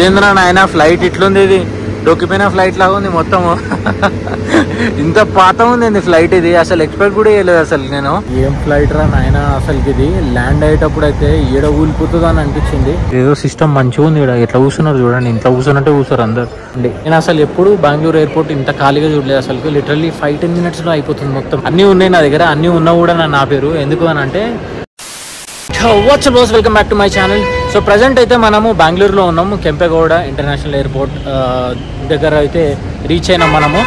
ఇదేంద్రా నాయన ఫ్లైట్ ఇట్లుంది, ఇది డొక్కిపోయిన ఫ్లైట్ లాగా ఉంది మొత్తం. ఇంత పాత ఉంది ఫ్లైట్, ఇది అసలు ఎక్స్పెక్ట్ కూడా చేయలేదు అసలు నేను. ఏం ఫ్లైట్ రా నాయన అసలుకి, ఇది ల్యాండ్ అయ్యేటప్పుడు అయితే ఏడ ఊలిపోతుందా అని అనిపించింది. ఏదో సిస్టమ్ మంచిగా ఉంది ఇక్కడ, ఎట్లా కూర్చున్నారు చూడండి, ఇంట్లో కూర్చున్నట్టే కూర్చోరు అందరు. నేను అసలు ఎప్పుడు బెంగళూరు ఎయిర్పోర్ట్ ఇంత ఖాళీగా చూడలేదు అసలు. లిటరల్లీ 5-10 minutes లో అయిపోతుంది మొత్తం. అన్ని ఉన్నాయి నా దగ్గర, అన్ని ఉన్నా కూడా నన్ను ఆపేరు. ఎందుకు అని అంటే welcome back to my channel. So present అయితే మనము బెంగళూరులో ఉన్నాము, కెంపెగౌడ ఇంటర్నేషనల్ ఎయిర్పోర్ట్ దగ్గర అయితే రీచ్ అయినాం మనము.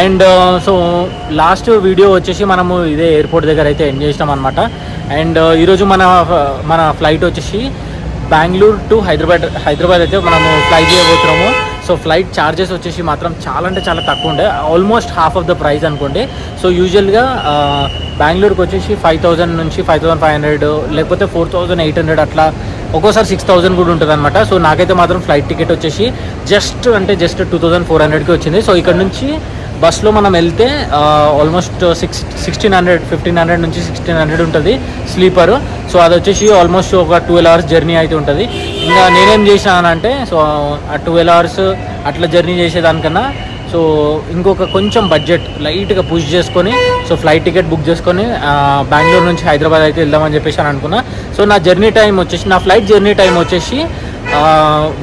అండ్ సో లాస్ట్ వీడియో వచ్చేసి మనము ఇదే ఎయిర్పోర్ట్ దగ్గర అయితే ఎండ్ చేసినాం అనమాట. అండ్ ఈరోజు మన ఫ్లైట్ వచ్చేసి బెంగళూరు టు హైదరాబాద్ అయితే మనము ఫ్లై చేయబోతున్నాము. సో ఫ్లైట్ ఛార్జెస్ వచ్చేసి మాత్రం చాలా అంటే చాలా తక్కువ ఉండే, almost half of the price అనుకోండి. సో యూజువల్గా బెంగళూరుకి వచ్చేసి 5,000 నుంచి 5,500 లేకపోతే 4,800 అట్లా, ఒక్కోసారి 6,000 కూడా ఉంటుంది అనమాట. సో నాకైతే మాత్రం ఫ్లైట్ టికెట్ వచ్చేసి జస్ట్ 2,400కి వచ్చింది. సో ఇక్కడ నుంచి బస్లో మనం వెళ్తే ఆల్మోస్ట్ 1,500 నుంచి 1,600 ఉంటుంది స్లీపర్. సో అది వచ్చేసి ఆల్మోస్ట్ ఒక 12 hours జర్నీ అయితే ఉంటుంది. ఇంకా నేనేం చేశానంటే, సో ఆ 12 hours అట్లా జర్నీ చేసేదానికన్నా సో ఇంకొక కొంచెం బడ్జెట్ లైట్గా పుష్ చేసుకొని సో ఫ్లైట్ టికెట్ బుక్ చేసుకొని బెంగళూరు నుంచి హైదరాబాద్ అయితే వెళ్దామని చెప్పేసి అని అనుకున్నా. సో నా ఫ్లైట్ జర్నీ టైం వచ్చేసి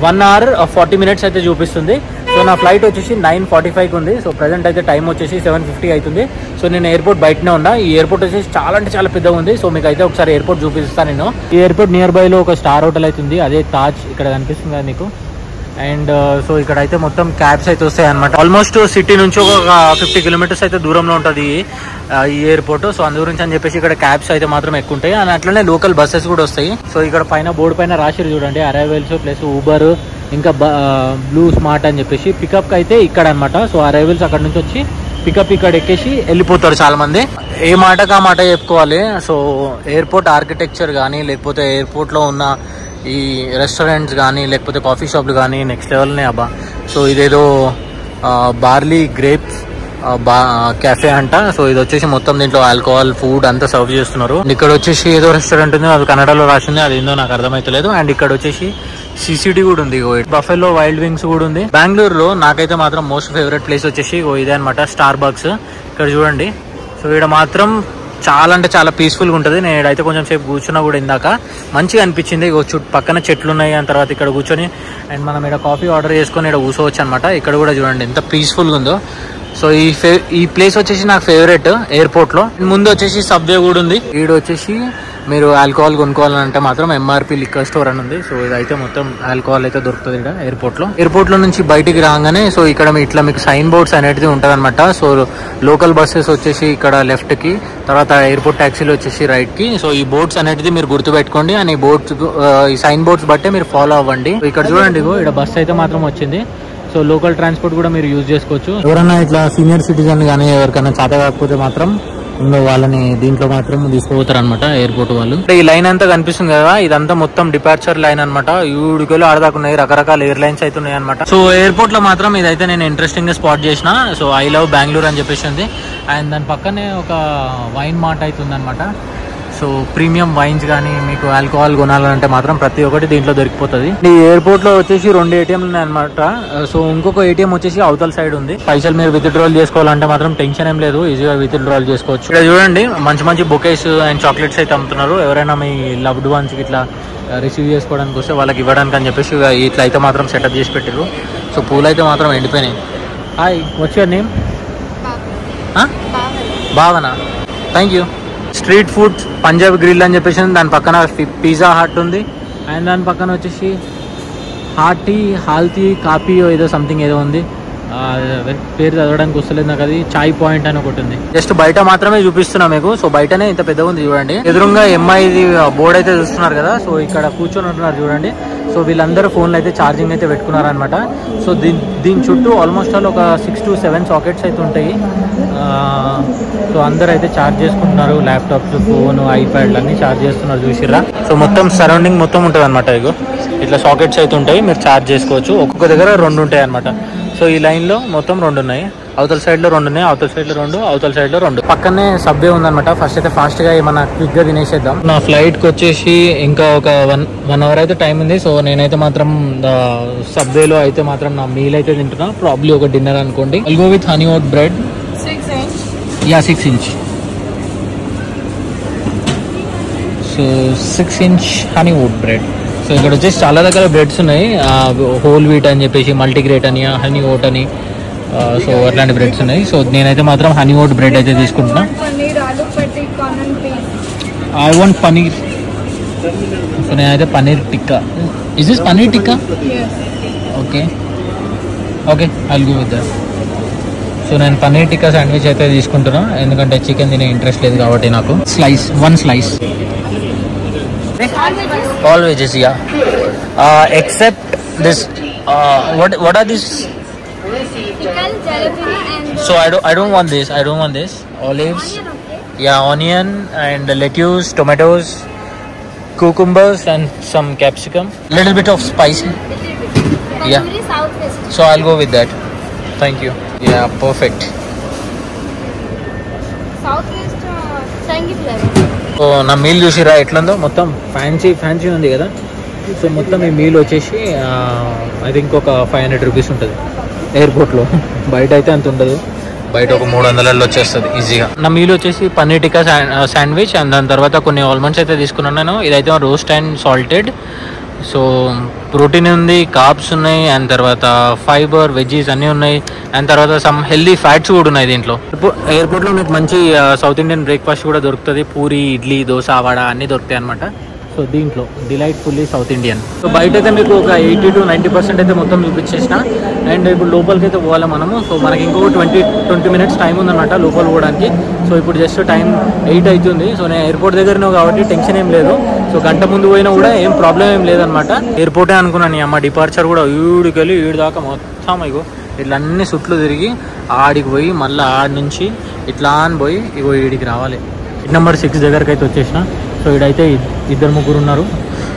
1 hour 40 minutes అయితే చూపిస్తుంది. సో నా ఫ్లైట్ వచ్చేసి 9:45కి ఉంది. సో ప్రజెంట్ అయితే టైం వచ్చేసి 7:50 అవుతుంది. సో నేను ఎయిర్పోర్ట్ బయటనే ఉన్నా. ఈ ఎయిర్పోర్ట్ వచ్చేసి చాలా అంటే చాలా పెద్దగా ఉంది. సో మీకు అయితే ఒకసారి ఎయిర్పోర్ట్ చూపిస్తాను నేను. ఈ ఎయిర్పోర్ట్ నియర్ బైలో ఒక స్టార్ హోటల్ అయితే ఉంది, అదే తాజ్, ఇక్కడ కనిపిస్తుంది కదా మీకు. అండ్ సో ఇక్కడ అయితే మొత్తం క్యాబ్స్ అయితే వస్తాయి అనమాట. ఆల్మోస్ట్ సిటీ నుంచి ఒక 50 kilometers అయితే దూరంలో ఉంటుంది ఈ ఎయిర్పోర్ట్. సో అందు గురించి అని చెప్పేసి ఇక్కడ క్యాబ్స్ అయితే మాత్రం ఎక్కువ ఉంటాయి. అండ్ అట్లనే లోకల్ బస్సెస్ కూడా వస్తాయి. సో ఇక్కడ బోర్డు పైన రాసిరు చూడండి, అరైవల్స్ ప్లస్ ఊబర్ ఇంకా బ్లూ స్మార్ట్ అని చెప్పేసి. పికప్ అయితే ఇక్కడ అనమాట. సో అరైవల్స్ అక్కడ నుంచి వచ్చి పికప్ ఇక్కడ ఎక్కేసి వెళ్ళిపోతారు చాలా మంది. ఏ మాటకు ఆ మాట చెప్పుకోవాలి. సో ఎయిర్పోర్ట్ ఆర్కిటెక్చర్ కానీ లేకపోతే ఎయిర్పోర్ట్లో ఉన్న ఈ రెస్టారెంట్స్ కానీ లేకపోతే కాఫీ షాప్లు కానీ నెక్స్ట్ లెవెల్నే అబ్బా. సో ఇదేదో బార్లీ గ్రేప్స్ క్యాఫే అంట. సో ఇది వచ్చేసి మొత్తం దీంట్లో ఆల్కహాల్ ఫుడ్ అంతా సర్వ్ చేస్తున్నారు. ఇక్కడ వచ్చేసి ఏదో రెస్టారెంట్ ఉంది, అది కన్నడలో రాసింది, అది ఏందో నాకు అర్థమైతలేదు. అండ్ ఇక్కడ వచ్చేసి సిసిడి కూడా ఉంది, బఫెలో వైల్డ్ వింగ్స్ కూడా ఉంది. బెంగళూరులో నాకైతే మాత్రం మోస్ట్ ఫేవరెట్ ప్లేస్ వచ్చేసి ఇదే అనమాట, స్టార్ బక్స్. ఇక్కడ చూడండి. సో ఇక్కడ మాత్రం చాలా అంటే చాలా పీస్ఫుల్గా ఉంటుంది. నేను ఇక్కడైతే కొంచెం సేపు కూర్చున్నా కూడా ఇందాక మంచిగా అనిపించింది. పక్కన చెట్లు ఉన్నాయి, అని తర్వాత ఇక్కడ కూర్చొని అండ్ మనం ఇక్కడ కాఫీ ఆర్డర్ చేసుకొని ఇక్కడ కూర్చోవచ్చు అనమాట. ఇక్కడ కూడా చూడండి ఎంత పీస్ఫుల్గా ఉందో. సో ఈ ప్లేస్ వచ్చేసి నాకు ఫేవరెట్ ఎయిర్పోర్ట్ లో. ముందు వచ్చేసి సబ్వే కూడా ఉంది. ఈడ వచ్చేసి మీరు ఆల్కహాల్ కొనుక్కోవాలంటే మాత్రం ఎంఆర్పి లిక్కర్ స్టోర్ అని ఉంది. సో ఇదైతే మొత్తం ఆల్కహాల్ అయితే దొరుకుతుంది ఇక్కడ ఎయిర్పోర్ట్ లో నుంచి బయటికి రాగానే సో ఇక్కడ ఇట్లా మీకు సైన్ బోర్డ్స్ అనేది ఉంటుంది అనమాట. సో లోకల్ బస్సెస్ వచ్చేసి ఇక్కడ లెఫ్ట్ కి, తర్వాత ఎయిర్పోర్ట్ ట్యాక్సీలు వచ్చేసి రైట్ కి. సో ఈ బోర్డ్స్ అనేది మీరు గుర్తుపెట్టుకోండి, అండ్ ఈ సైన్ బోర్డ్స్ బట్టే మీరు ఫాలో అవ్వండి. ఇక్కడ చూడండి, ఇక్కడ బస్ అయితే మాత్రం వచ్చింది. సో లోకల్ ట్రాన్స్పోర్ట్ కూడా మీరు యూజ్ చేసుకోవచ్చు. ఎవరైనా ఇట్లా సీనియర్ సిటిజన్ కానీ ఎవరికైనా చేత కాకపోతే మాత్రం వాళ్ళని దీంట్లో మాత్రం తీసుకుపోతారు అనమాట ఎయిర్పోర్ట్ వాళ్ళు. ఈ లైన్ అంతా కనిపిస్తుంది కదా, ఇదంతా మొత్తం డిపార్చర్ లైన్ అనమాట. యూడికలు ఆడదాకున్నాయి, రకరకాల ఎయిర్లైన్స్ అయితే ఉన్నాయి అనమాట. సో ఎయిర్పోర్ట్ లో మాత్రం ఇదైతే నేను ఇంట్రెస్టింగ్ గా స్పాట్ చేసిన. సో ఐ లవ్ బెంగళూరు అని చెప్పేసి ఉంది. అండ్ దాని పక్కనే ఒక వైన్ మార్ట్ అయితే ఉందన్నమాట. సో ప్రీమియం వైన్స్ కానీ మీకు ఆల్కహాల్ కొనాలంటే మాత్రం ప్రతి ఒక్కటి దీంట్లో దొరికిపోతుంది. ఈ ఎయిర్పోర్ట్ లో వచ్చేసి 2 ATMలు ఉన్నాయి అనమాట. సో ఇంకొక ATM వచ్చేసి అవతల సైడ్ ఉంది. పైసలు మీరు విత్డ్రాల్ చేసుకోవాలంటే మాత్రం టెన్షన్ ఏం లేదు, ఈజీగా విత్డ్రాల్ చేసుకోవచ్చు. ఇక్కడ చూడండి మంచి బొకేస్ అండ్ చాక్లెట్స్ అయితే అమ్ముతున్నారు. ఎవరైనా మీ లవ్డ్ వన్స్ ఇట్లా రిసీవ్ చేసుకోవడానికి వస్తే వాళ్ళకి ఇవ్వడానికి అని చెప్పేసి ఇట్లా అయితే మాత్రం సెటప్ చేసి పెట్టారు. సో పూలు అయితే మాత్రం ఎండిపోయినాయి. Hi, what's your name? Bhavana. Thank you. Street food Punjab grill అని చెప్పేసి దాని పక్కన పిజ్జా హట్ ఉంది. అండ్ దాని పక్కన వచ్చేసి హాల్తీ కాఫీ ఏదో సంథింగ్ ఏదో ఉంది, పేరు చదవడానికి వస్తలేదు నాకు. అది చాయ్ పాయింట్ అని ఒకటి ఉంది. జస్ట్ బయట మాత్రమే చూపిస్తున్నా మీకు. సో బయటనే ఇంత పెద్దగా ఉంది చూడండి. ఎదురుగా ఎంఐది బోర్డు అయితే చూస్తున్నారు కదా. సో ఇక్కడ కూర్చొని ఉంటున్నారు చూడండి. సో వీళ్ళందరూ ఫోన్లు అయితే ఛార్జింగ్ అయితే పెట్టుకున్నారు అనమాట. సో దీని చుట్టూ ఆల్మోస్ట్ ఒక 6 to 7 సాకెట్స్ అయితే ఉంటాయి. సో అందరూ అయితే ఛార్జ్ చేసుకుంటున్నారు, ల్యాప్టాప్స్, ఫోన్, ఐప్యాడ్లు అన్ని ఛార్జ్ చేస్తున్నారు చూసిర్రా. సో మొత్తం సరౌండింగ్ మొత్తం ఉంటుంది అనమాట. ఇట్లా సాకెట్స్ అయితే ఉంటాయి, మీరు ఛార్జ్ చేసుకోవచ్చు. ఒక్కొక్క దగ్గర 2 ఉంటాయి అనమాట. సో ఈ లైన్లో మొత్తం 2 ఉన్నాయి. అవతల సైడ్లో 2 ఉన్నాయి, అవతల సైడ్లో 2, అవతల సైడ్లో 2. పక్కనే సబ్వే ఉందన్నమాట. ఫస్ట్ అయితే ఫాస్ట్గా ఏమన్నా క్విక్గా తినేసేద్దాం. నా ఫ్లైట్కి వచ్చేసి ఇంకా ఒక వన్ అవర్ అయితే టైం ఉంది. సో నేనైతే మాత్రం సబ్వేలో అయితే మాత్రం నా మీల్ అయితే తింటున్నా. ప్రాబ్లీ ఒక డిన్నర్ అనుకోండి. I'll go with honey vote bread. 6 inch. So 6 inch honey vote bread. So ఇక్కడ వచ్చేసి చాలా రకాల బ్రెడ్స్ ఉన్నాయి. హోల్ వీట్ అని చెప్పేసి, మల్టీగ్రేట్ అని, హనీ ఓట్ అని, సో అట్లాంటి బ్రెడ్స్ ఉన్నాయి. సో నేనైతే మాత్రం హనీ ఓట్ బ్రెడ్ అయితే తీసుకుంటున్నా. I want paneer. సో నేనైతే paneer tikka. Is this paneer tikka? Okay okay, I'll go with that. So నేను పనీర్ టిక్కా శాండ్విచ్ అయితే తీసుకుంటున్నా, ఎందుకంటే చికెన్ తినే ఇంట్రెస్ట్ లేదు కాబట్టి నాకు. One slice. All veggies, yeah. Except this. What are these? Chicken, jalapeno, and. So I don't want this. I don't want this. Olives. Onion, okay? Yeah, onion and lettuce, tomatoes, cucumbers, and some capsicum. Little bit of spicy. Yeah. Tandoori Southwest. So I'll go with that. Thank you. Yeah, perfect. Southwest tangy flavor. So నా meal చూసిరా ఎట్లుందో, మొత్తం fancy ఉంది కదా. So మొత్తం ఈ meal వచ్చేసి I think ఒక 500 రూపీస్ ఉంటుంది ఎయిర్పోర్ట్లో. బయట అయితే అంత ఉండదు, బయట ఒక 300లలో వచ్చేస్తుంది ఈజీగా. నా మీల్ వచ్చేసి పన్నీర్ టిక్కా శాండ్విచ్, అండ్ దాని తర్వాత కొన్ని ఆల్మండ్స్ అయితే తీసుకున్నాను నేను. ఇదైతే roast and salted. So protein ఉంది, కార్బ్స్ ఉన్నాయి, అండ్ తర్వాత ఫైబర్, వెజ్జీస్ అన్నీ ఉన్నాయి, అండ్ తర్వాత సమ్ హెల్దీ ఫ్యాట్స్ కూడా ఉన్నాయి దీంట్లో. ఎయిర్పోర్ట్లో మీకు మంచి సౌత్ ఇండియన్ బ్రేక్ఫాస్ట్ కూడా దొరుకుతుంది. పూరి, ఇడ్లీ, దోశ, వడ అన్నీ దొరుకుతాయి అనమాట. సో దీంట్లో డిలైట్ఫుల్లీ సౌత్ ఇండియన్. సో బయట అయితే మీకు ఒక 80 to 90% అయితే మొత్తం చూపించేసిన. అండ్ ఇప్పుడు లోపలికి అయితే పోవాలి మనము. సో మనకి ఇంకొక 20 minutes టైం ఉందన్నమాట లోపల పోవడానికి. సో ఇప్పుడు జస్ట్ టైం 8 అవుతుంది. సో నేను ఎయిర్పోర్ట్ దగ్గరనే కాబట్టి టెన్షన్ ఏం లేదు. సో గంట ముందు పోయినా కూడా ఏం ప్రాబ్లం ఏం లేదనమాట. ఎయిర్పోర్టే అనుకున్నాను. అమ్మ డిపార్చర్ కూడా ఈడికెళ్ళి ఈడి దాకా మొత్తం ఇగో ఇట్లా అన్ని చుట్లు తిరిగి ఆడికి పోయి మళ్ళీ ఆడి నుంచి ఇట్లా అని పోయి ఇగో ఈడికి రావాలి. నెంబర్ 6 దగ్గరికి అయితే వచ్చేసిన. సో ఇడైతే 2-3 ఉన్నారు.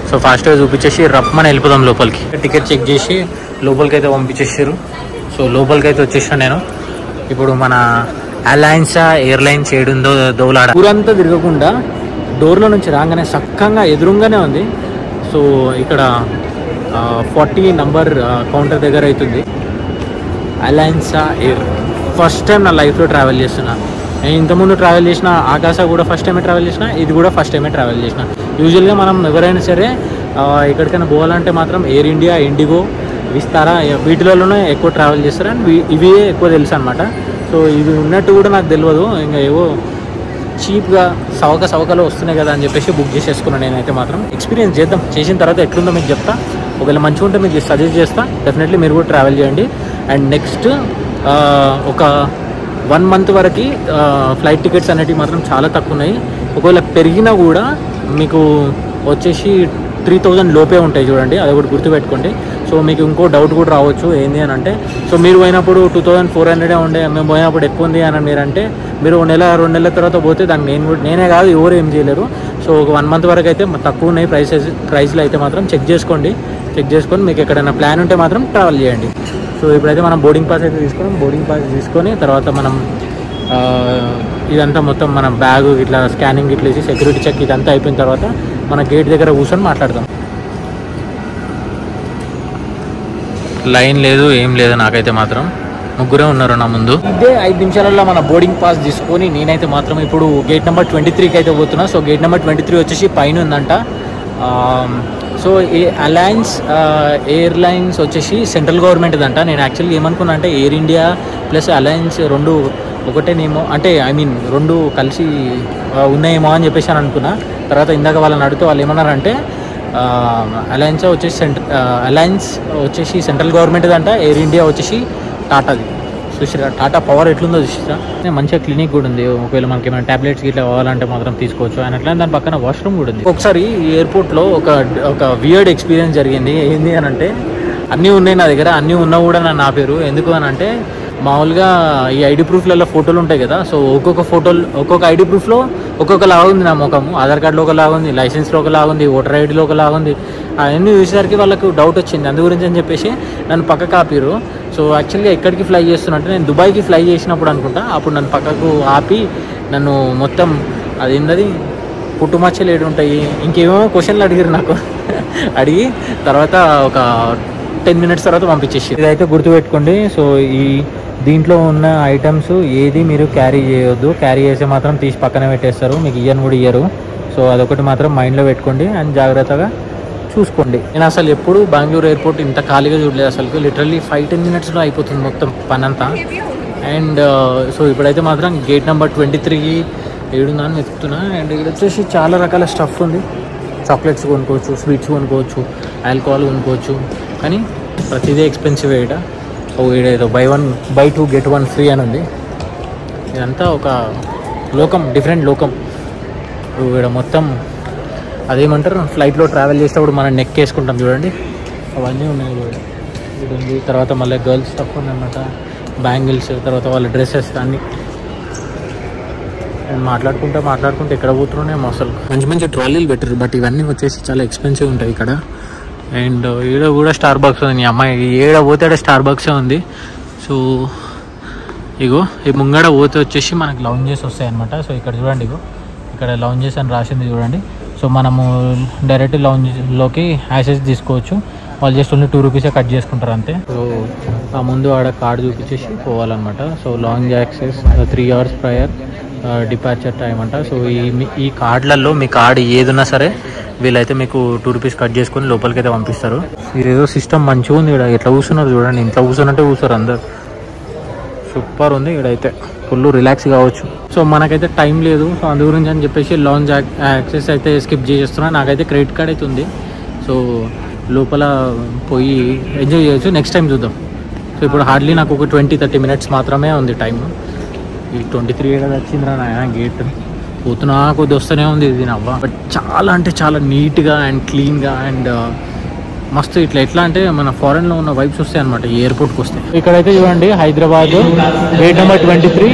సో ఫాస్ట్గా చూపించేసి రప్పమని వెళ్ళిపోదాం లోపలికి. టికెట్ చెక్ చేసి లోపలికి అయితే పంపించేసారు. సో లోపలికి అయితే వచ్చేసాను నేను. ఇప్పుడు మన అలయన్సా ఎయిర్లైన్స్ ఏడుందో దౌలాడ. ఊరంతా తిరగకుండా డోర్లో నుంచి రాగానే చక్కగా ఎదురుగానే ఉంది. సో ఇక్కడ 40 నంబర్ కౌంటర్ దగ్గర అవుతుంది. అలయన్సా ఎయిర్ ఫస్ట్ టైం నా లైఫ్లో ట్రావెల్ చేస్తున్నా. నేను ఇంతకుముందు ట్రావెల్ చేసిన ఆకాశ కూడా ఫస్ట్ టైమే ట్రావెల్ చేసిన, ఇది కూడా ఫస్ట్ టైమే ట్రావెల్ చేసిన. యూజువల్గా మనం ఎవరైనా సరే ఎక్కడికైనా పోవాలంటే మాత్రం ఎయిర్ ఇండియా, ఇండిగో, విస్తారా వీటిలోనే ఎక్కువ ట్రావెల్ చేస్తారు. అండ్ ఇవే ఎక్కువ తెలుసు అనమాట. సో ఇవి ఉన్నట్టు కూడా నాకు తెలియదు. ఇంకా ఏవో చీప్గా సవకలో వస్తున్నాయి కదా అని చెప్పేసి బుక్ చేసేసుకున్నాను. నేనైతే మాత్రం ఎక్స్పీరియన్స్ చేద్దాం, చేసిన తర్వాత ఎట్లుందో మీకు చెప్తా. ఒకవేళ మంచిగా ఉంటే మీకు సజెస్ట్ చేస్తా. డెఫినెట్లీ మీరు కూడా ట్రావెల్ చేయండి. అండ్ నెక్స్ట్ ఒక 1 month వరకు ఫ్లైట్ టికెట్స్ అనేటివి మాత్రం చాలా తక్కువ ఉన్నాయి. ఒకవేళ పెరిగినా కూడా మీకు వచ్చేసి 3000 లోపే ఉంటాయి చూడండి, అది ఒకటి గుర్తుపెట్టుకోండి. సో మీకు ఇంకో డౌట్ కూడా రావచ్చు ఏంది అని అంటే, సో మీరు పోయినప్పుడు 2400 ఉండే, మేము పోయినప్పుడు ఎక్కువ ఉంది అని మీరంటే, మీరు 1-2 నెలల తర్వాత పోతే దానికి నేనే కాదు ఎవరు ఏం చేయలేరు. సో ఒక 1 month వరకు అయితే తక్కువ ఉన్నాయి ప్రైస్లు అయితే మాత్రం చెక్ చేసుకొని మీకు ఎక్కడైనా ప్లాన్ ఉంటే మాత్రం ట్రావెల్ చేయండి. సో ఇప్పుడైతే మనం బోర్డింగ్ పాస్ అయితే తీసుకొని తర్వాత మనం ఇదంతా మొత్తం మన బ్యాగ్ ఇట్లా స్కానింగ్ ఇట్లా వేసి సెక్యూరిటీ చెక్ ఇదంతా అయిపోయిన తర్వాత మన గేట్ దగ్గర కూర్చొని మాట్లాడదాం. లైన్ లేదు, ఏం లేదు. నాకైతే మాత్రం ముగ్గురే ఉన్నారు నా ముందు. ఇదే 5 నిమిషాలలో మన బోర్డింగ్ పాస్ తీసుకొని నేనైతే మాత్రం ఇప్పుడు గేట్ నెంబర్ 23కి అయితే పోతున్నా. సో గేట్ నెంబర్ 23 వచ్చేసి పైన ఉందంట. సో ఈ అలయన్స్ ఎయిర్లైన్స్ వచ్చేసి సెంట్రల్ గవర్నమెంట్ అంట. నేను యాక్చువల్గా ఏమనుకున్నా అంటే ఎయిర్ ఇండియా ప్లస్ అలయన్స్ రెండు ఒకటేనేమో, అంటే ఐ మీన్ రెండు కలిసి ఉన్నాయేమో అని చెప్పేసి అని అనుకున్నా. తర్వాత ఇందాక వాళ్ళని అడిగితే వాళ్ళు ఏమన్నారంటే అలయన్స్ వచ్చేసి సెంట్రల్ గవర్నమెంట్ అంట, ఎయిర్ ఇండియా వచ్చేసి టాటాది. చూసిరా టాటా పవర్ ఎట్లుందో చూసిరా. మంచిగా క్లినిక్ కూడా ఉంది. ఒకవేళ మనకి ఏమైనా టాబ్లెట్స్ ఇట్లా కావాలంటే మాత్రం తీసుకోవచ్చు. అని అట్లా దాని పక్కన వాష్రూమ్ కూడా ఉంది. ఒకసారి ఎయిర్పోర్ట్లో ఒక వియర్డ్ ఎక్స్పీరియన్స్ జరిగింది. ఏంది అని అంటే అన్నీ ఉన్నాయి నా దగ్గర, అన్నీ ఉన్నా కూడా నా పేరు ఎందుకు అని అంటే, మామూలుగా ఈ ఐడి ప్రూఫ్లలో ఫోటోలు ఉంటాయి కదా. సో ఒక్కొక్క ఐడి ప్రూఫ్లో ఒక్కొక్కలాగా ఉంది నా ముఖము. ఆధార్ కార్డులో ఒకలాగా ఉంది, లైసెన్స్లో ఒకలాగా ఉంది, ఓటర్ ఐడిలో ఒకలాగా ఉంది. అవన్నీ చూసేసరికి వాళ్ళకు డౌట్ వచ్చింది. అందు గురించి అని చెప్పేసి నన్ను పక్క కాపీరు. సో యాక్చువల్గా ఎక్కడికి ఫ్లై చేస్తున్నా అంటే నేను దుబాయ్కి ఫ్లై చేసినప్పుడు అనుకుంటా, అప్పుడు నన్ను పక్కకు ఆపి నన్ను మొత్తం అదేంటది పుట్టుమచ్చలు ఏడు ఉంటాయి ఇంకేమో క్వశ్చన్లు అడిగారు నాకు. అడిగి తర్వాత ఒక 10 minutes తర్వాత పంపించేసి. ఇదైతే గుర్తుపెట్టుకోండి. సో దీంట్లో ఉన్న ఐటమ్స్ ఏది మీరు క్యారీ చేయొద్దు. క్యారీ చేస్తే మాత్రం తీసి పక్కన పెట్టేస్తారు, మీకు ఇయ్యను కూడా ఇయ్యరు. సో అదొకటి మాత్రం మైండ్లో పెట్టుకోండి అండ్ జాగ్రత్తగా చూసుకోండి. నేను అసలు ఎప్పుడు బెంగళూరు ఎయిర్పోర్ట్ ఇంత ఖాళీగా చూడలేదు. అసలు లిటరల్లీ 5-10 minutesలో అయిపోతుంది మొత్తం పని అంతా. అండ్ సో ఇప్పుడైతే మాత్రం గేట్ నెంబర్ 23కి ఏడుందా అని వెతుకుతున్నా. అండ్ ఇక్కడ వచ్చేసి చాలా రకాల స్టఫ్ ఉంది. చాక్లెట్స్ కొనుక్కోవచ్చు, స్వీట్స్ కొనుక్కోవచ్చు, ఆల్కహాల్ కొనుక్కోవచ్చు, కానీ ప్రతిదీ ఎక్స్పెన్సివ్. ఏదో బై 2 get 1 ఫ్రీ అని ఉంది. ఇదంతా ఒక లోకం, డిఫరెంట్ లోకం. ఇక్కడ మొత్తం అదేమంటారు ఫ్లైట్లో ట్రావెల్ చేసేటప్పుడు మనం నెక్ వేసుకుంటాం చూడండి, అవన్నీ ఉన్నాయి. ఇది ఉంది. తర్వాత మళ్ళీ గర్ల్స్ స్టఫ్ ఉందన్నమాట, బ్యాంగిల్స్, తర్వాత వాళ్ళ డ్రెస్సెస్ అన్నీ. అండ్ మాట్లాడుకుంటే ఎక్కడ పోతున్నామో అసలు. మంచి ట్రాలీలు పెట్టారు, బట్ ఇవన్నీ వచ్చేసి చాలా ఎక్స్పెన్సివ్ ఉంటాయి ఇక్కడ. అండ్ ఈడ కూడా స్టార్ బాక్స్ ఉంది. అమ్మాయి ఏడ పోతే ఆడ స్టార్ బాక్సే ఉంది. సో ఇగో ఈ ముంగడ పోతే వచ్చేసి మనకు లౌంజెస్ వస్తాయి అనమాట. సో ఇక్కడ చూడండి, ఇగో ఇక్కడ లౌంజెస్ అని రాసింది చూడండి. సో మనము డైరెక్ట్ లౌంజ్లోకి యాక్సెస్ తీసుకోవచ్చు. వాళ్ళు జస్ట్ ఓన్లీ 2 rupees కట్ చేసుకుంటారు అంతే. సో ఆ ముందు ఆడ కార్డు చూపించేసి పోవాలన్నమాట. So lounge access 3 hours prior departure time అంట. సో ఈ కార్డులలో మీ కార్డు ఏదున్నా సరే వీళ్ళైతే మీకు 2 rupees కట్ చేసుకొని లోపలికి అయితే పంపిస్తారు. ఇదేదో సిస్టమ్ మంచిగా ఉంది. ఇక్కడ ఎట్లా కూర్చున్నారు చూడండి, ఇంట్లో కూర్చున్నట్టే కూర్చోరు అందరు. సూపర్ ఉంది. ఇక్కడైతే ఫుల్ రిలాక్స్ కావచ్చు. సో మనకైతే టైం లేదు, సో అందు గురించి అని చెప్పేసి లాంజ్ యాక్సెస్ అయితే స్కిప్ చేసేస్తున్నా. నాకైతే క్రెడిట్ కార్డ్ అయితే ఉంది. సో లోపల పోయి ఎంజాయ్ చేయొచ్చు. నెక్స్ట్ టైం చూద్దాం. సో ఇప్పుడు హార్డ్లీ నాకు ఒక 20-30 minutes మాత్రమే ఉంది టైం. ఈ 23 ఏడాది వచ్చిందిరా నాయన గేట్. పోతున్నా కొద్ది వస్తూనే ఉంది ఇది నవ్వ. బట్ చాలా అంటే చాలా నీట్గా అండ్ క్లీన్గా అండ్ మస్తు ఇట్లా ఎట్లా అంటే మన ఫారెన్లో ఉన్న వైబ్స్ వస్తాయి అనమాట ఈ ఎయిర్పోర్ట్కి వస్తే. ఇక్కడైతే చూడండి హైదరాబాద్ గేట్ నెంబర్ 23.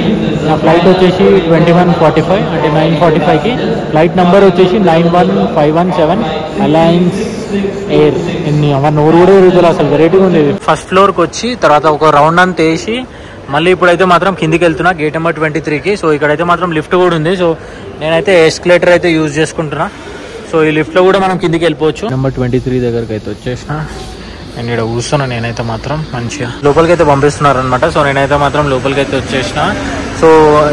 నా ఫ్లైట్ వచ్చేసి 21:45 అంటే 9:45కి. ఫ్లైట్ నెంబర్ వచ్చేసి 91517 అలయన్స్ ఎయిర్. ఎన్ని అమ్మ నోరు కూడా ఎరుగుతుంది అసలు, వెరైటీగా ఉంది. ఫస్ట్ ఫ్లోర్కి వచ్చి తర్వాత ఒక రౌండ్ అంతా వేసి మళ్ళీ ఇప్పుడైతే మాత్రం కిందికి వెళ్తున్నా గేట్ నెంబర్ 23కి. సో ఇక్కడైతే మాత్రం లిఫ్ట్ కూడా ఉంది. సో నేనైతే ఎస్కలేటర్ అయితే యూజ్ చేసుకుంటున్నా. సో ఈ లిఫ్ట్లో కూడా మనం కిందికి వెళ్ళిపోవచ్చు. నెంబర్ 23 దగ్గరికి అయితే వచ్చేసిన. అండ్ ఇక్కడ కూర్చున్నా నేనైతే మాత్రం మంచిగా. లోపలికి అయితే పంపిస్తున్నారు అనమాట. సో నేనైతే మాత్రం లోపలికి అయితే వచ్చేసిన. సో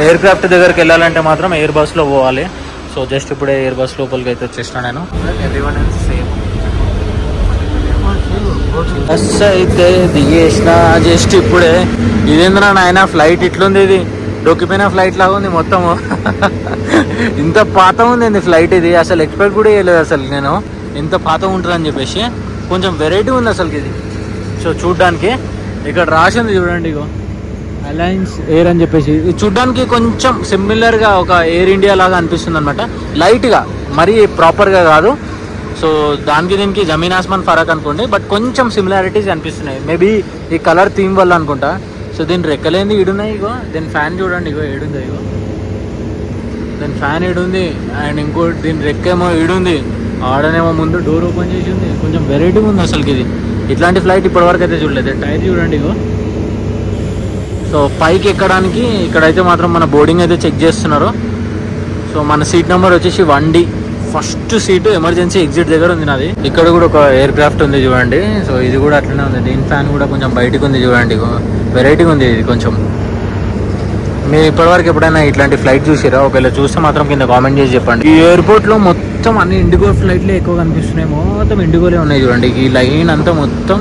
ఎయిర్ క్రాఫ్ట్ దగ్గరికి వెళ్ళాలంటే మాత్రం ఎయిర్ బస్లో పోవాలి. సో జస్ట్ ఇప్పుడే ఎయిర్ బస్ లోపలికి అయితే వచ్చేసిన నేను. Everyone is same. బస్ అయితే దిగేసిన జస్ట్ ఇప్పుడే. ఇదేంద్రా నాయన ఫ్లైట్ ఇట్లుంది, ఇది డొక్కిపోయిన ఫ్లైట్ లాగా ఉంది మొత్తం. ఇంత పాత ఉంది ఫ్లైట్ ఇది. అసలు ఎక్స్పెక్ట్ కూడా చేయలేదు అసలు నేను ఇంత పాత ఉంటుందని చెప్పేసి. కొంచెం వెరైటీ ఉంది అసలుకి ఇది. సో చూడ్డానికి ఇక్కడ రాసింది చూడండి, ఇగో అలయన్స్ ఎయిర్ అని చెప్పేసి. ఇది చూడ్డానికి కొంచెం సిమిలర్గా ఒక ఎయిర్ ఇండియా లాగా అనిపిస్తుంది అనమాట, లైట్గా, మరీ ప్రాపర్గా కాదు. సో దానికి దీనికి జమీన్ ఆస్మాన్ ఫరక్ అనుకోండి, బట్ కొంచెం సిమిలారిటీస్ అనిపిస్తున్నాయి. మేబీ ఈ కలర్ థీమ్ వల్ల అనుకుంటా. సో దీని రెక్కలేంది ఈడున్నాయి, ఇగో దీని ఫ్యాన్ చూడండి, ఇగో ఏడుంది, ఇగో దీని ఫ్యాన్ ఏడుంది. అండ్ ఇంకో దీని రెక్కేమో ఈడుంది, ఆడనేమో ముందు డోర్ ఓపెన్ చేసి ఉంది. కొంచెం వెరైటీగా ఉంది అసలుకి ఇది. ఇట్లాంటి ఫ్లైట్ ఇప్పటివరకు అయితే చూడలేదు. టైర్ చూడండి, ఇగో. సో పైకి ఎక్కడానికి ఇక్కడైతే మాత్రం మన బోర్డింగ్ అయితే చెక్ చేస్తున్నారు. సో మన సీట్ నెంబర్ వచ్చేసి 1D. First seat emergency exit దగ్గర ఉంది నాది. ఇక్కడ కూడా ఒక ఎయిర్ క్రాఫ్ట్ ఉంది చూడండి. సో ఇది కూడా అట్లనే ఉంది. దీని ఫ్యాన్ కూడా కొంచెం బయటకు ఉంది చూడండి, వెరైటీగా ఉంది ఇది కొంచెం. మీరు ఇప్పటివరకు ఎప్పుడైనా ఇట్లాంటి ఫ్లైట్ చూసారా? ఒకవేళ చూస్తే మాత్రం కింద కామెంట్ చేసి చెప్పండి. ఈ ఎయిర్పోర్ట్లో మొత్తం అన్ని ఇండిగో ఫ్లైట్లే ఎక్కువ కనిపిస్తున్నాయి. మొత్తం ఇండిగోలే ఉన్నాయి చూడండి. ఈ లైన్ అంతా మొత్తం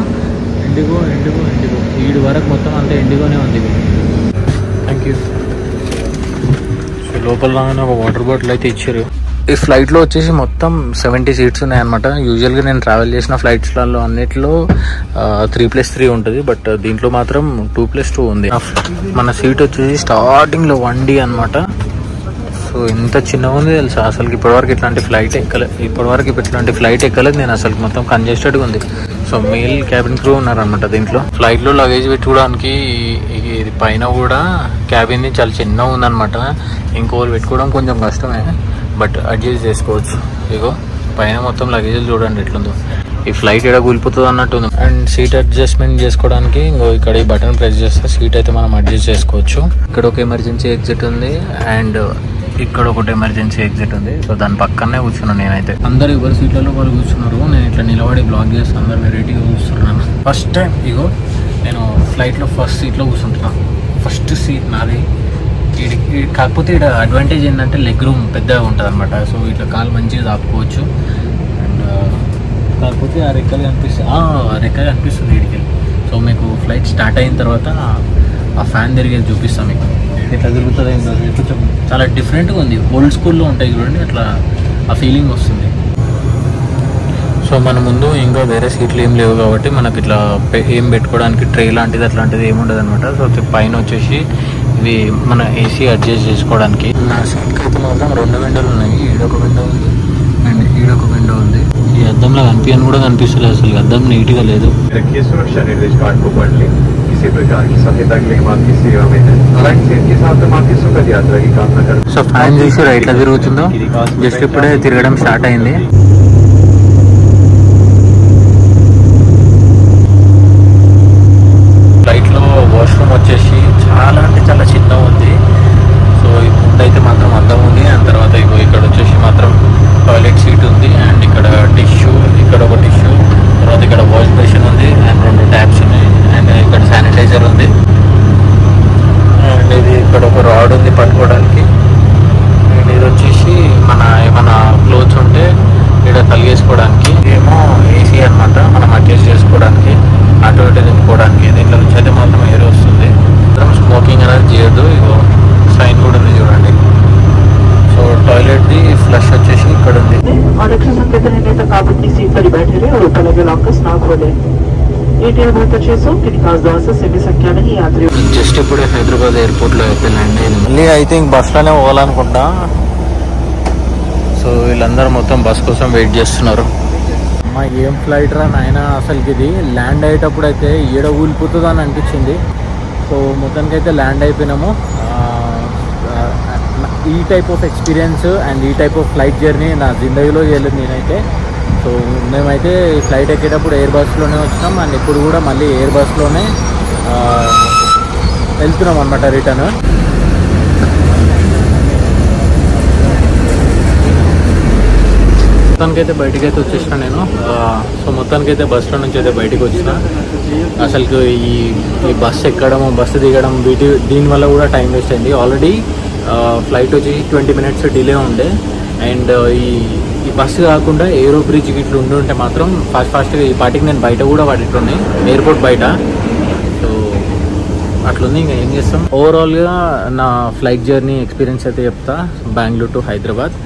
ఇండిగో ఇండిగో ఇండిగో. ఈడు వరకు మొత్తం అంతా ఇండిగోనే ఉంది. Thank you. సో లోపల రాగానే ఒక వాటర్ బాటిల్ అయితే ఇచ్చారు. ఈ ఫ్లైట్లో వచ్చేసి మొత్తం 70 seats ఉన్నాయన్నమాట. యూజువల్గా నేను ట్రావెల్ చేసిన ఫ్లైట్స్లలో అన్నిట్లో 3+3 ఉంటుంది, బట్ దీంట్లో మాత్రం 2+2 ఉంది. మన సీట్ వచ్చేసి స్టార్టింగ్లో 1D అనమాట. సో ఎంత చిన్నగా ఉంది తెలుసా అసలు. ఇప్పటివరకు ఇట్లాంటి ఫ్లైట్ ఎక్కలేదు నేను అసలు. మొత్తం కంజెస్టెడ్గా ఉంది. సో మెయిల్ క్యాబిన్ క్రూ ఉన్నారనమాట దీంట్లో. ఫ్లైట్లో లగేజ్ పెట్టుకోవడానికి ఇది పైన కూడా క్యాబిన్ చాలా చిన్నగా ఉందన్నమాట. ఇంకోరు పెట్టుకోవడం కొంచెం కష్టమే, బట్ అడ్జస్ట్ చేసుకోవచ్చు. ఇగో పైన మొత్తం లగేజ్ చూడండి ఎట్లుందో. ఈ ఫ్లైట్ ఎక్కడ కూలిపోతుంది అన్నట్టు ఉంది. అండ్ సీట్ అడ్జస్ట్మెంట్ చేసుకోవడానికి ఇంకో ఇక్కడ ఈ బటన్ ప్రెస్ చేస్తే సీట్ అయితే మనం అడ్జస్ట్ చేసుకోవచ్చు. ఇక్కడ ఒక ఎమర్జెన్సీ ఎగ్జిట్ ఉంది అండ్ ఇక్కడ ఒకటి ఎమర్జెన్సీ ఎగ్జిట్ ఉంది. సో దాని పక్కనే కూర్చున్నాను నేనైతే. అందరు ఎవరి సీట్లలో వాళ్ళు కూర్చున్నారు. నేను ఇట్లా నిలబడి బ్లాగ్ చేస్తాను. అందరు వెరైటీగా కూర్చున్నాను. ఫస్ట్ టైం ఇగో నేను ఫ్లైట్లో ఫస్ట్ సీట్లో కూర్చుంటున్నాను. ఫస్ట్ సీట్ నాది. కాకపోతే ఇక్కడ అడ్వాంటేజ్ ఏంటంటే లెగ్ రూమ్ పెద్దగా ఉంటుంది అనమాట. సో ఇట్లా కాలు మంచిగా ఆపుకోవచ్చు. అండ్ కాకపోతే ఆ రెక్కలు కనిపిస్తుంది వీడికి. సో మీకు ఫ్లైట్ స్టార్ట్ అయిన తర్వాత ఆ ఫ్యాన్ తిరిగేది చూపిస్తాం మీకు. ఎట్లా తిరుగుతుంది కొంచెం చాలా డిఫరెంట్గా ఉంది. ఓల్డ్ స్కూల్లో ఉంటాయి చూడండి, అట్లా ఆ ఫీలింగ్ వస్తుంది. సో మన ముందు ఇంకా వేరే సీట్లు ఏం లేవు కాబట్టి మనకి ఇట్లా ఏం పెట్టుకోవడానికి ట్రే లాంటిది అట్లాంటిది ఏముండదు అనమాట. సో పైన వచ్చేసి ఇవి మన ఏసీ అడ్జస్ట్ చేసుకోవడానికి. నా సీట్కి అయితే మాత్రం 2 విండోలు ఉన్నాయి. ఈడొక విండో ఉంది అండ్ ఈడొక విండో ఉంది. ఈ అద్దంలో కనిపించని కూడా కనిపిస్తలేదు. అసలు అద్దం నీట్గా లేదు. సో ఫ్యాన్ చూసి రైట్లో తిరుగుతుందో జస్ట్ ఇప్పుడే తిరగడం స్టార్ట్ అయింది. ఫ్లైట్లో వాష్రూమ్ వచ్చేసి చాలా అంటే చాలా చిన్నగా ఉంది. సో ముందైతే మాత్రం అద్దం ఉంది. అండ్ తర్వాత ఇక్కడ వచ్చేసి మాత్రం టాయిలెట్ సీట్ ఉంది అండ్ ఇక్కడ టిష్యూ, ఇక్కడ ఒక టిష్యూ, తర్వాత ఇక్కడ వాష్ బేసిన్ ఉంది అండ్ 2 ట్యాప్స్ ఉన్నాయి అండ్ ఇక్కడ శానిటైజర్ ఉంది అండ్ ఇది ఇక్కడ ఒక రాడ్ ఉంది పట్టుకోవడానికి. అండ్ ఇది వచ్చేసి మన ఏమైనా క్లోత్స్ ఉంటే ఇక్కడ తలిగేసుకోవడానికి. ఏమో ఏసీ అనమాట, మనం అడ్జస్ట్ చేసుకోవడానికి, అటు ఇటు తిప్పుకోవడానికి. దీంట్లో నుంచి అయితే మాత్రం ఎయిర్ వస్తుంది. స్మోకింగ్ అనేది చేయొద్దు. ఇగో సైన్ కూడా ఉంది చూడండి. సో టాయిలెట్ ది ఫ్లష్ వచ్చేసి ఇక్కడ ఉంది. జస్ట్ ఇప్పుడే హైదరాబాద్ ఎయిర్పోర్ట్ లో అయితే ల్యాండ్ అయింది. మళ్ళీ ఐ థింక్ బస్ లోనే పోవాలనుకుంటా. సో వీళ్ళందరూ మొత్తం బస్ కోసం వెయిట్ చేస్తున్నారు. అమ్మా ఏం ఫ్లైట్ రా నాయన, అసలుకి ఇది ల్యాండ్ అయ్యేటప్పుడు అయితే ఏడ ఊలిపోతుంది అని అనిపించింది. సో మొత్తానికి అయితే ల్యాండ్ అయిపోయినాము. ఈ టైప్ ఆఫ్ ఎక్స్పీరియన్స్ అండ్ ఈ టైప్ ఆఫ్ ఫ్లైట్ జర్నీ నా జిందగీలో చేయలేదు నేనైతే. సో మేమైతే ఫ్లైట్ ఎక్కేటప్పుడు ఎయిర్ బస్లోనే వచ్చినాం అండ్ ఇప్పుడు కూడా మళ్ళీ ఎయిర్ బస్లోనే వెళ్తున్నాం అనమాట రిటర్న్. మొత్తానికైతే బయటికి అయితే వచ్చేసిన నేను. సో మొత్తానికైతే బస్లో నుంచి అయితే బయటికి వచ్చిన. అసలు ఈ బస్సు ఎక్కడము బస్సు దిగడం దీనివల్ల కూడా టైం వేస్ట్ అయింది. ఆల్రెడీ ఫ్లైట్ వచ్చి 20 మినిట్స్ డిలే ఉండే. అండ్ ఈ బస్సు కాకుండా ఏరో బ్రిడ్జ్ ఇట్లా ఉంటే మాత్రం ఫాస్ట్గా ఈ పార్టీకి నేను బయట కూడా పడుతున్నాయి, ఎయిర్పోర్ట్ బయట. సో అట్లుంది. ఇంకా ఏం చేస్తాం. ఓవరాల్గా నా ఫ్లైట్ జర్నీ ఎక్స్పీరియన్స్ అయితే చెప్తా. Bengaluru to Hyderabad.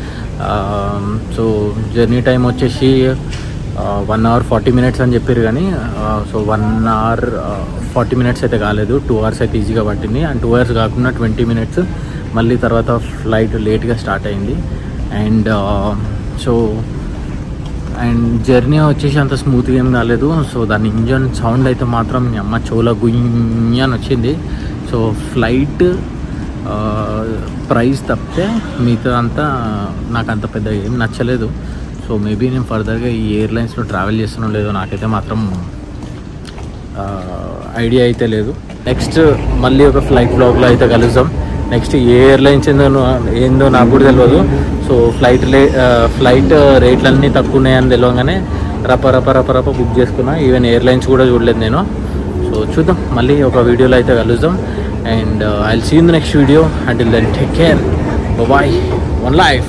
So journey time వచ్చేసి 1 hour 40 minutes అని చెప్పారు కానీ సో 1 hour 40 minutes అయితే కాలేదు. 2 hours అయితే ఈజీగా పట్టింది. అండ్ 2 hours కాకుండా 20 minutes మళ్ళీ తర్వాత ఫ్లైట్ లేట్గా స్టార్ట్ అయింది. అండ్ సో అండ్ జర్నీ వచ్చేసి అంత స్మూత్గా ఏం కాలేదు. సో దాని ఇంజన్ సౌండ్ అయితే మాత్రం అమ్మ చెవుల గుయ్య అని వచ్చింది. సో ఫ్లైట్ ప్రైస్ తప్పితే మిగతా అంతా నాకు అంత పెద్ద ఏం నచ్చలేదు. సో మేబీ నేను ఫర్దర్గా ఈ ఎయిర్లైన్స్లో ట్రావెల్ చేస్తున్నాం లేదో నాకైతే మాత్రం ఐడియా అయితే లేదు. నెక్స్ట్ మళ్ళీ ఒక ఫ్లైట్ బ్లాగ్లో అయితే కలుద్దాం. నెక్స్ట్ ఏ ఎయిర్లైన్స్ ఏందో నాకు కూడా తెలియదు. సో ఫ్లైట్ రేట్లన్నీ తక్కువ ఉన్నాయని తెలియగానే రప బుక్ చేసుకున్నా. ఈవెన్ ఎయిర్లైన్స్ కూడా చూడలేదు నేను. సో చూద్దాం, మళ్ళీ ఒక వీడియోలో అయితే కలుద్దాం. And I'll see you in the next video. Until then, take care. Bye-bye. One life.